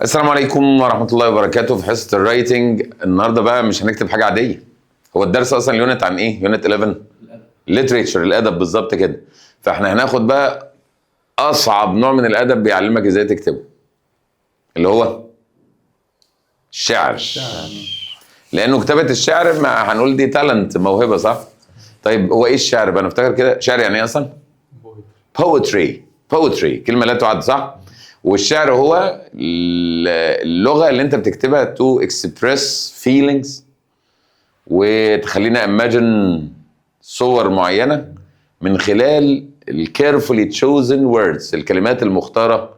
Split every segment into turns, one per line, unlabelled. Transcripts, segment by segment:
السلام عليكم ورحمة الله وبركاته. في حصة الرايتنج النهارده بقى مش هنكتب حاجة عادية. هو الدرس أصلا اليونت عن إيه؟ يونت 11 ليتريتشر، الأدب بالظبط كده. فإحنا هناخد بقى أصعب نوع من الأدب بيعلمك إزاي تكتبه، اللي هو الشعر. لأنه كتابة الشعر ما هنقول دي تالنت، موهبة، صح؟ طيب هو إيه الشعر بقى؟ نفتكر كده، شعر يعني إيه أصلا؟ poetry كلمة لا تعد، صح؟ والشعر هو اللغة اللي انت بتكتبها to express feelings وتخلينا imagine صور معينة من خلال ال carefully chosen words، الكلمات المختارة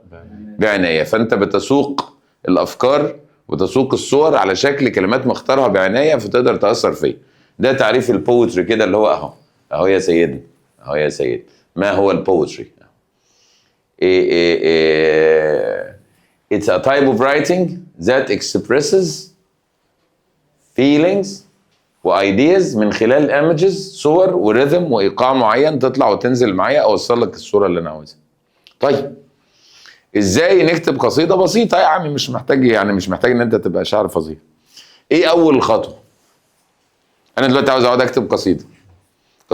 بعناية. فانت بتسوق الافكار وتسوق الصور على شكل كلمات مختارها بعناية فتقدر تأثر فيه. ده تعريف البوتري كده، اللي هو اهو يا سيدي، اهو يا سيدي. ما هو البوتري؟ It's a type of writing that expresses feelings وايديز من خلال images، صور ورhythm وايقاع معين تطلع وتنزل معايا اوصل لك الصوره اللي انا عاوزها. طيب ازاي نكتب قصيده بسيطه يا عمي؟ مش محتاج ان انت تبقى شاعر فظيع. ايه اول خطوه؟ انا دلوقتي عاوز اقعد اكتب قصيده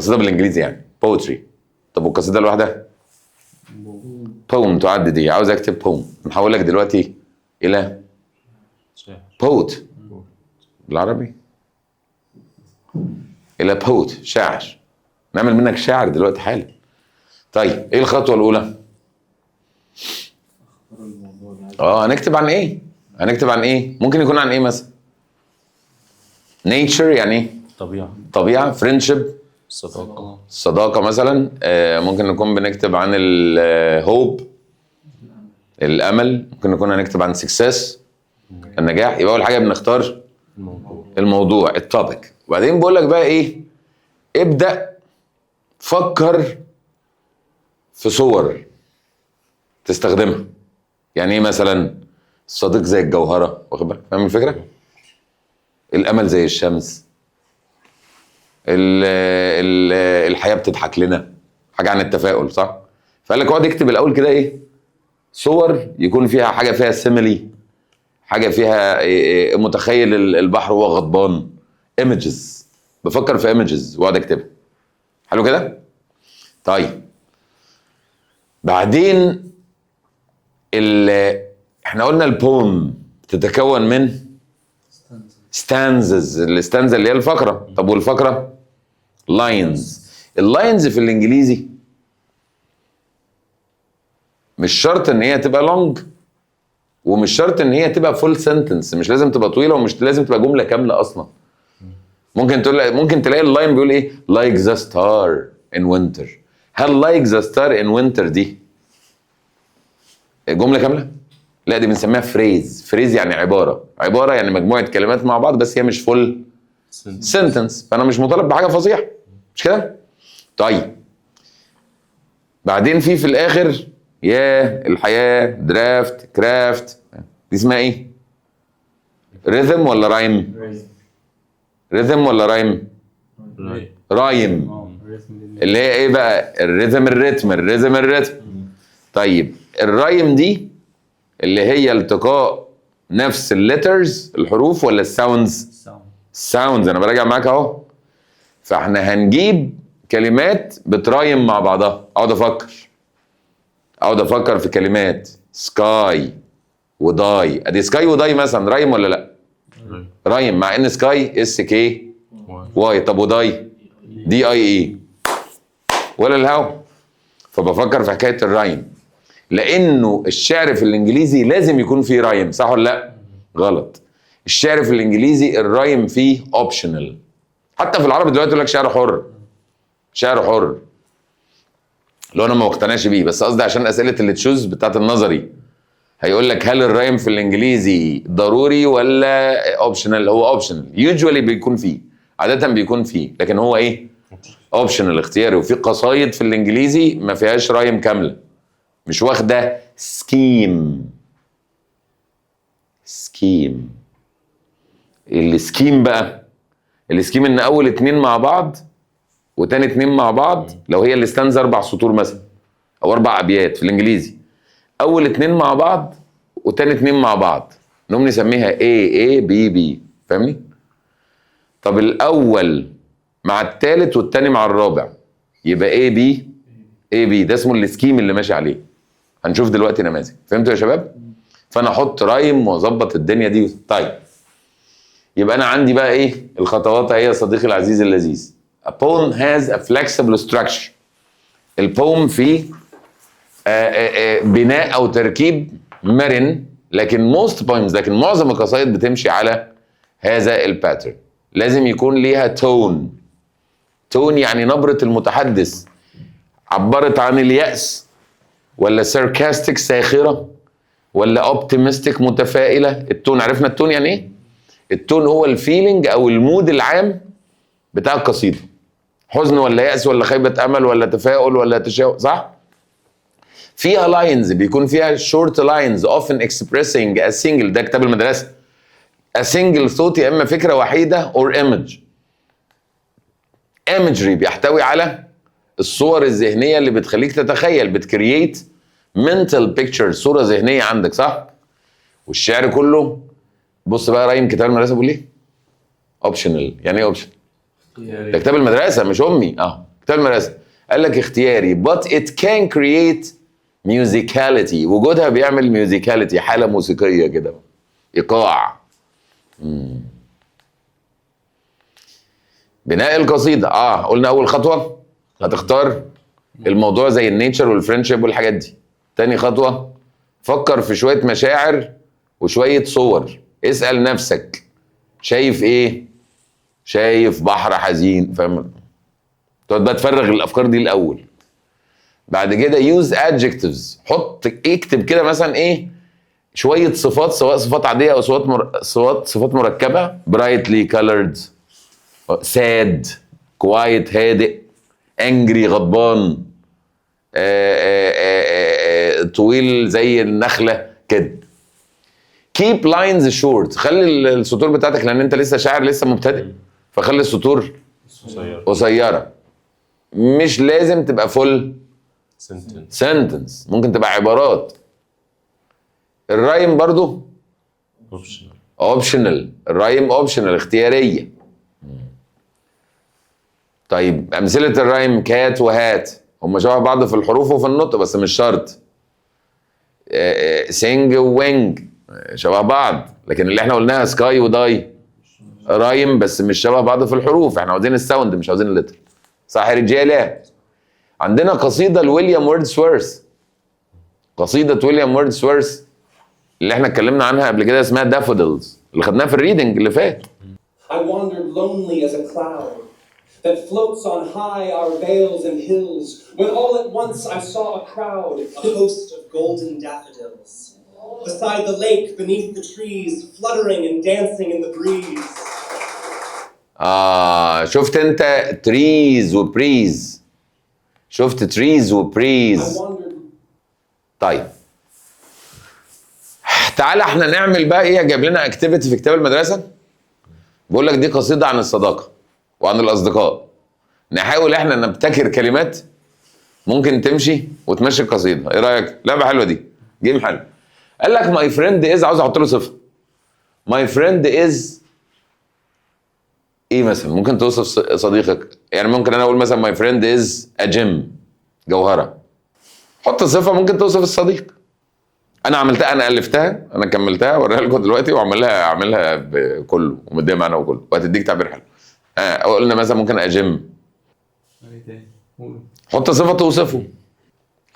بالانجليزي يعني poetry. طب والقصيده لوحدها؟ poem تعد دي. عاوز اكتب poem، هحول لك دلوقتي الى poet بالعربي، الى poet شاعر. نعمل منك شاعر دلوقتي حالا. طيب ايه الخطوه الاولى؟ هنكتب عن ايه؟ ممكن يكون عن ايه مثلا؟ nature يعني ايه؟ طبيعه. friendship الصداقه مثلا. ممكن نكون بنكتب عن الهوب، الامل. ممكن نكون هنكتب عن success، النجاح. يبقى اول حاجه بنختار الموضوع، التوبيك. وبعدين بقول لك بقى ايه؟ ابدا فكر في صور تستخدمها. يعني ايه مثلا؟ الصديق زي الجوهره، واخد بالك؟ فاهم الفكره؟ الامل زي الشمس. الحياه بتضحك لنا، حاجه عن التفاؤل، صح؟ فقال لك اقعد اكتب الاول كده ايه؟ صور يكون فيها حاجه فيها سيميلي، حاجه فيها متخيل البحر وهو غضبان. ايمجز، بفكر في ايمجز واقعد اكتبها. حلو كده؟ طيب بعدين احنا قلنا البوم تتكون من ستانزز. الستانزا اللي هي الفقره. طب والفقره؟ لاينز. اللاينز في الانجليزي مش شرط ان هي تبقى لونج، ومش شرط ان هي تبقى فول سنتنس. مش لازم تبقى طويله، ومش لازم تبقى جمله كامله اصلا. ممكن تلاقي اللاين بيقول ايه؟ like the star in winter. هل like the star in winter دي جمله كامله؟ لا، دي بنسميها فريز يعني عباره يعني مجموعه كلمات مع بعض، بس هي مش فول سنتنس. فانا مش مطالب بحاجه فظيعه، مش كده؟ طيب بعدين في الاخر يا الحياه، درافت، كرافت. دي اسمها ايه؟ ريذم ولا رايم؟ ريذم ولا رايم؟ رايم. اللي هي ايه بقى؟ الريذم. طيب الرايم دي اللي هي التقاء نفس الليترز، الحروف، ولا الساوندز؟ الساوندز. انا براجع معاك اهو. فاحنا هنجيب كلمات بترايم مع بعضها. اقعد افكر في كلمات سكاي وداي. ادي سكاي وداي مثلا، رايم ولا لا؟ رايم، مع ان سكاي اس كي واي. طب وداي دي اي اي ولا الهوا. فبفكر في حكايه الرايم، لانه الشعر في الانجليزي لازم يكون فيه رايم، صح ولا لا؟ غلط. الشعر في الانجليزي الرايم فيه اوبشنال. حتى في العربي دلوقتي يقول لك شعر حر، لو انا ما مقتنعش بيه. بس قصدي عشان اسئله اللي تشوز بتاعت النظري، هيقول لك هل الرايم في الانجليزي ضروري ولا اوبشنال؟ هو اوبشنال. يوجوالي بيكون فيه، عاده بيكون فيه، لكن هو ايه؟ اوبشنال، اختياري. وفي قصايد في الانجليزي ما فيهاش رايم كامله، مش واخده سكيم. السكيم بقى، السكيم ان اول 2 مع بعض وتاني 2 مع بعض. لو هي الاستانزا 4 سطور مثلا او 4 ابيات في الانجليزي، اول 2 مع بعض وتاني اتنين مع بعض نقوم نسميها A B B. فاهمني؟ طب الاول مع التالت والتاني مع الرابع يبقى A B. ده اسمه السكيم اللي ماشي عليه. هنشوف دلوقتي نماذج. فهمتوا يا شباب؟ فانا احط رايم واظبط الدنيا دي. طيب يبقى انا عندي بقى ايه الخطوات اهي يا صديقي العزيز اللذيذ. A poem has a flexible structure. البوم فيه بناء او تركيب مرن، لكن لكن معظم القصائد بتمشي على هذا الباترن. لازم يكون ليها تون يعني نبرة المتحدث عبرت عن اليأس، ولا ساركاستيك ساخرة، ولا اوبتيمستيك متفائلة. التون، عرفنا التون يعني ايه؟ التون هو الفيلينج او المود العام بتاع القصيدة. حزن ولا يأس ولا خيبة امل ولا تفاؤل ولا تشاؤم، صح؟ فيها لاينز بيكون فيها شورت لاينز often expressing a single. ده كتاب المدرسة. a single thought يا اما فكرة وحيدة or image. imagery بيحتوي على الصور الذهنية اللي بتخليك تتخيل، بتكرييت mental picture، صورة ذهنية عندك، صح؟ والشعر كله، بص بقى رايم كتاب المدرسة بيقول ايه؟ اوبشنال. يعني ايه اوبشنال؟ ده كتاب المدرسة مش امي. كتاب المدرسة قال لك اختياري but it can create musicality. وجودها بيعمل musicality، حالة موسيقية كده، ايقاع. بناء القصيدة قلنا اول خطوة هتختار الموضوع زي النيتشر والفريندشيب والحاجات دي. تاني خطوة فكر في شوية مشاعر وشوية صور. اسأل نفسك شايف ايه؟ شايف بحر حزين. فاهم؟ تقعد بقى تفرغ الافكار دي الاول. بعد كده use adjectives. اكتب كده مثلا ايه شوية صفات، سواء صفات عادية او صفات مركبة. brightly colored، sad، quiet هادئ، angry غضبان، طويل زي النخلة كده. keep lines short. خلي السطور بتاعتك، لان انت لسه شاعر لسه مبتدئ، فخلي السطور قصيرة. مش لازم تبقى full sentence، ممكن تبقى عبارات. الرايم برضو optional. الرايم optional، اختيارية. طيب امثلة الرايم كات وهات، هم شبه بعض في الحروف وفي النطق بس مش شرط. سينج ووينج شبه بعض، لكن اللي احنا قلناها سكاي وداي رايم بس مش شبه بعض في الحروف. احنا عاوزين الساوند مش عاوزين اللتر، صح يا رجاله؟ عندنا قصيدة لويليام ووردسورث. قصيدة ويليام ووردسورث اللي احنا اتكلمنا عنها قبل كده اسمها دافودلز، اللي خدناها في الريدنج اللي فات.
I wandered lonely as a cloud that floats on high our vales and hills, when all at once I saw a crowd, a host of golden daffodils, beside the lake, beneath the trees, fluttering and dancing in the breeze.
شفت انت تريز وبريز؟ شفت تريز وبريز؟ طيب تعالى احنا نعمل بقى ايه. جايب لنا اكتيفيتي في كتاب المدرسة بقول لك دي قصيدة عن الصداقة وعن الأصدقاء. نحاول احنا نبتكر كلمات ممكن تمشي وتمشي القصيدة. ايه رأيك؟ لعبة حلوة دي، جيم حلو. قال لك ماي فريند از، عاوز احط له صفة. ماي فريند از ايه مثلا؟ ممكن توصف صديقك. يعني ممكن انا اقول مثلا ماي فريند از ا جيم، جوهرة. حط صفة ممكن توصف الصديق. انا عملتها، انا الفتها، انا كملتها اوريها لكم دلوقتي واعملها بكله ومديها معنى وكله وهتديك تعبير حلو. قلنا مثلا ممكن اجيم. حط صفه توصفه.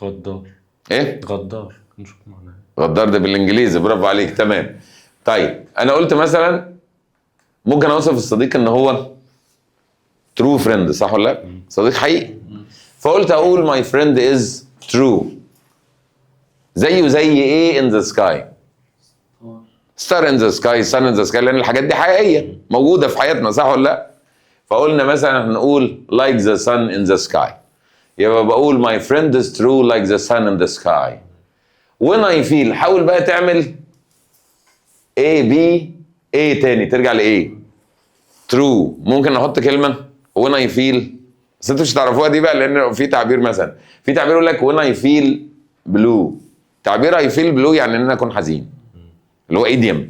غدار.
ايه؟
غدار. نشوف معناها.
غدار ده بالانجليزي، برافو عليك، تمام. طيب انا قلت مثلا ممكن اوصف الصديق ان هو ترو فريند، صح ولا لا؟ صديق حقيقي. فقلت اقول ماي فريند از ترو. زيه زي ايه؟ in the sky. star in the sky، sun in the sky، لان الحاجات دي حقيقيه موجوده في حياتنا، صح ولا لا؟ فقلنا مثلا هنقول like the sun in the sky. يبقى بقول my friend is true like the sun in the sky. when I feel، حاول بقى تعمل A B A تاني، ترجع ل A true. ممكن نحط كلمه when I feel، بس انتوا مش هتعرفوها دي بقى، لان في تعبير مثلا، في تعبير يقول لك when I feel blue. تعبير I feel blue يعني ان انا اكون حزين. اللي هو idiom.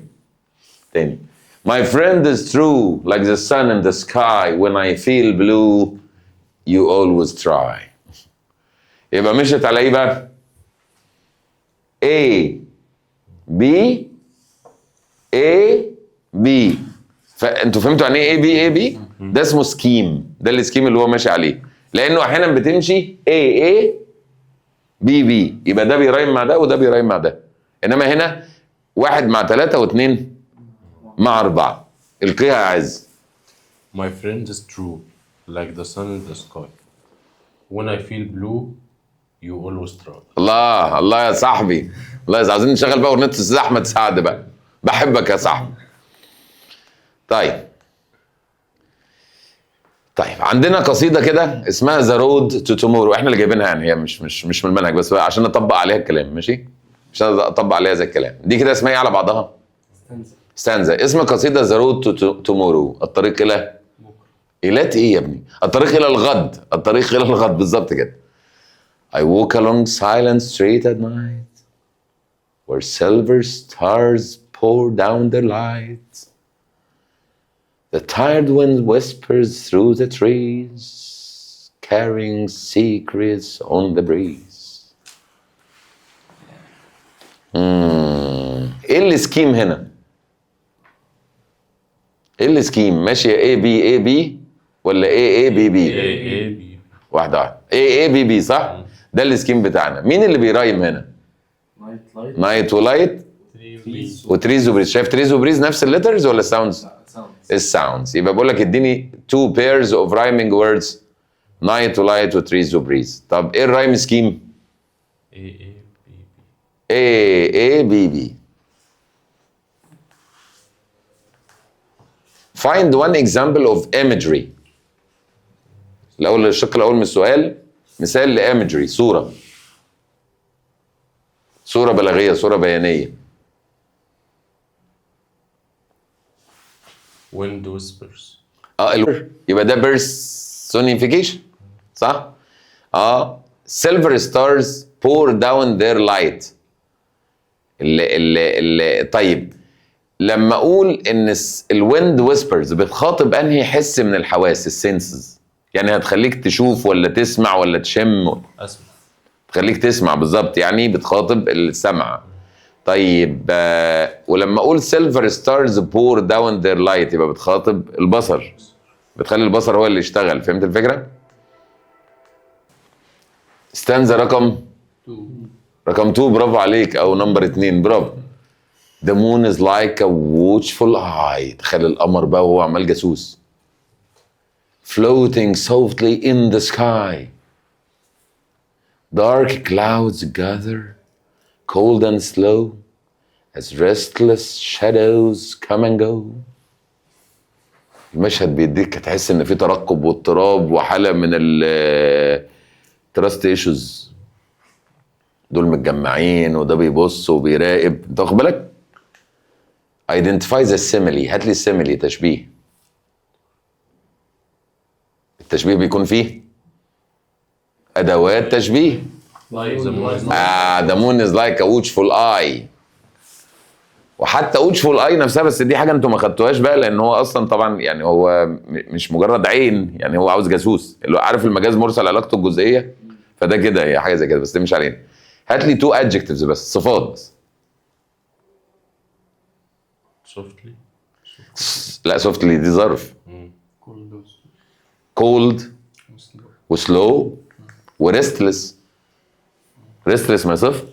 تاني. My friend is true like the sun in the sky. When I feel blue you always try. يبقى مشت على ايه بقى؟ A B A B. فانتوا فهمتوا يعني ايه A B A B؟ ده اسمه سكيم، ده السكيم اللي هو ماشي عليه، لانه احيانا بتمشي A A B B، يبقى ده بيرايم مع ده وده بيرايم مع ده. انما هنا 1 مع 3 و2 مع 4. القيها يا عز.
My friend is true like the sun in the sky. When I feel blue you always try.
الله الله يا صاحبي، الله يا عايزين نشغل بقى اغنيه الاستاذ احمد سعد بقى، بحبك يا صاحبي. طيب عندنا قصيده كده اسمها ذا رود تو تومورو، احنا اللي جايبينها يعني، هي مش من المنهج، بس بقى عشان نطبق عليها الكلام. ماشي، عشان اطبق عليها زي الكلام. دي كده اسمها ايه على بعضها؟ ستانزا. اسم القصيده ذا رود تو تومورو، الطريق الى إلى ايه يا ابني؟ الطريق الى الغد، الطريق الى الغد بالظبط كده. I walk along silent street at night where silver stars pour down their light. The tired wind whispers through the trees, carrying secrets on the breeze. ايه السكيم هنا؟ ايه السكيم؟ ماشية A B A B ولا A A B B؟
A B.
واحدة A A B B صح؟ ده السكيم بتاعنا. مين اللي بيرايم هنا؟ نايت ولايت وتريز وبريز. شايف تريز وبريز نفس الليترز ولا الساوندز؟ الساوندز. يبقى بقول لك اديني 2 pairs of rhyming words، نايت ولايت وتريز وبريز. طب ايه الرايم سكيم؟
A B B.
A A B B. Find one example of imagery. الأول الشق الأول من السؤال مثال لإيمجري، صورة بلاغية، صورة بيانية.
Wind whispers.
يبقى ده personification صح؟ silver stars pour down their light. طيب لما اقول ان الويند ويسبرز بتخاطب انهي حس من الحواس؟ السنسز، يعني هتخليك تشوف ولا تسمع ولا تشم؟
أسمع.
تخليك تسمع بالظبط، يعني بتخاطب السمع. طيب ولما اقول silver stars pour down their light يبقى بتخاطب البصر، بتخلي البصر هو اللي يشتغل. فهمت الفكرة؟ ستانزا رقم 2. برافو عليك، او نمبر 2. برافو. The moon is like a watchful eye. تخيل القمر بقى وهو عمال جاسوس. Floating softly in the sky. Dark clouds gather, cold and slow, as restless shadows come and go. المشهد بيديك تحس ان في ترقب واضطراب وحالة من ال trust issues. دول متجمعين وده بيبص وبيراقب. انت واخد بالك؟ Identify the simile. هات لي السيميلي، تشبيه. التشبيه بيكون فيه أدوات تشبيه. The moon is like a watchful eye. وحتى watchful eye نفسها، بس دي حاجة انتوا ما خدتوهاش بقى، لأن هو أصلا طبعا يعني هو مش مجرد عين، يعني هو عاوز جاسوس. اللي عارف المجاز مرسل علاقته الجزئية، فده كده هي حاجة زي كده، بس دي مش علينا. هات لي 2 adjectives بس، صفات بس.
Softly.
لا softly دي ظرف. cold وسلو وريستلس. ريستلس ما صفر.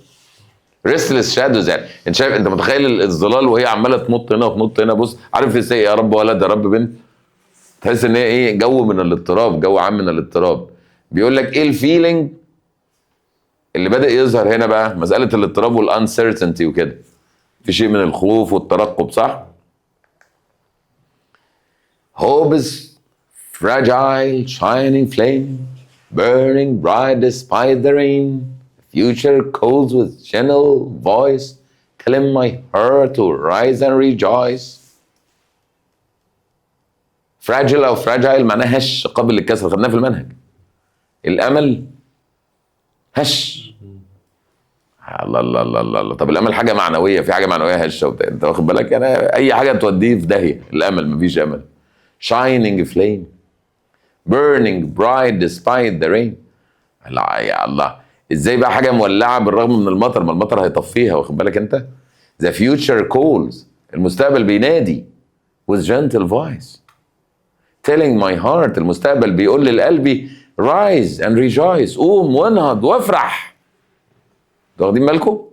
ريستلس شادوز، يعني انت شايف، انت متخيل الظلال وهي عماله تنط هنا وتنط هنا. بص، عارف ازاي يا رب ولد يا رب بنت؟ تحس ان هي ايه، جو من الاضطراب، جو عام من الاضطراب. بيقول لك ايه الفيلينج اللي بدأ يظهر هنا بقى؟ مساله الاضطراب والانسرتينتي وكده، في شيء من الخوف والترقب صح؟ Hope is fragile, shining flame, burning bright despite the rain. Future calls with gentle voice, telling my heart to rise and rejoice. Fragile أو fragile معناها هش، قابل للكسر، خدناه في المنهج. الأمل هش، الله الله الله الله الله. طب الامل حاجه معنويه، في حاجه معنويه هشه وبتاع، انت واخد بالك؟ يعني اي حاجه توديه في داهيه. الامل مفيش امل. shining flame burning bright despite the rain. لا يا الله، ازاي بقى حاجه مولعه بالرغم من المطر؟ ما المطر هيطفيها، واخد بالك انت؟ the future calls، المستقبل بينادي with gentle voice telling my heart، المستقبل بيقول لقلبي rise and rejoice، قوم وانهض وافرح. واخدين بالكم؟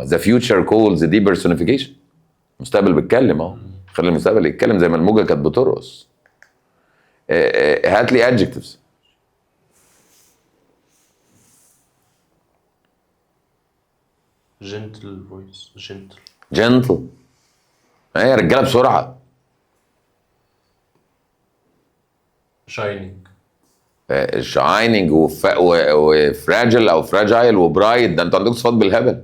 the future calls دي personification، المستقبل بيتكلم اهو، خلي المستقبل يتكلم زي ما الموجه كانت بترقص. هات لي adjectives.
gentle voice.
gentle. ايه يا رجاله بسرعه.
shining.
شايننج وفراجل او فراجايل وبرايت، ده انتوا عندكم صفات بالهبل.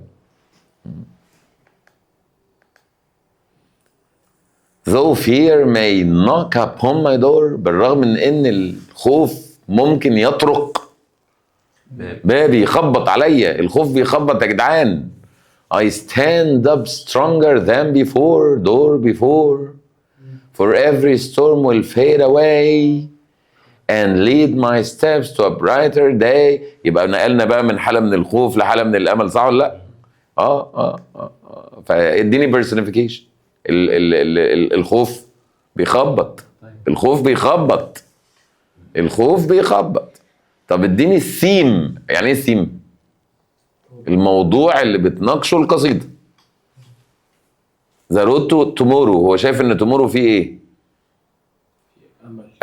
though fear may knock upon my door، بالرغم من ان الخوف ممكن يطرق بابي، يخبط عليا، الخوف بيخبط يا جدعان. I stand up stronger than before، door before for every storm will fade away and lead my steps to a brighter day. يبقى نقلنا بقى من حالة من الخوف لحالة من الأمل، صح ولا لا؟ فاديني personification. الخوف بيخبط، الخوف بيخبط، الخوف بيخبط. طب اديني الثيم. يعني ايه الثيم؟ الموضوع اللي بتناقشه القصيدة. The road to tomorrow، هو شايف ان tomorrow فيه ايه؟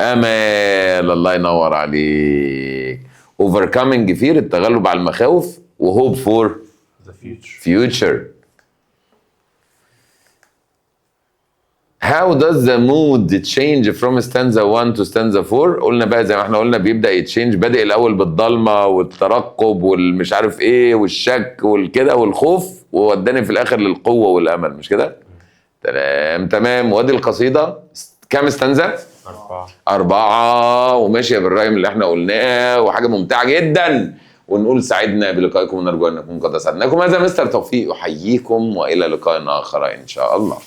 امل. الله ينور عليك. overcoming fear، التغلب على المخاوف، وhope for
the
future. how does the mood change from stanza 1 to stanza 4؟ قلنا بقى زي ما احنا قلنا بيبدأ يتشينج، بادئ الاول بالضلمه والترقب والمش عارف ايه والشك والكده والخوف، ووداني في الاخر للقوه والامل، مش كده؟ تمام. وادي القصيده كام ستانزا؟ 4 وماشيه بالرايم اللي احنا قلناه، وحاجه ممتعه جدا. ونقول سعدنا بلقائكم ونرجو ان نكون قد اسعدناكم. هذا مستر توفيق يحييكم والى لقاء اخر ان شاء الله.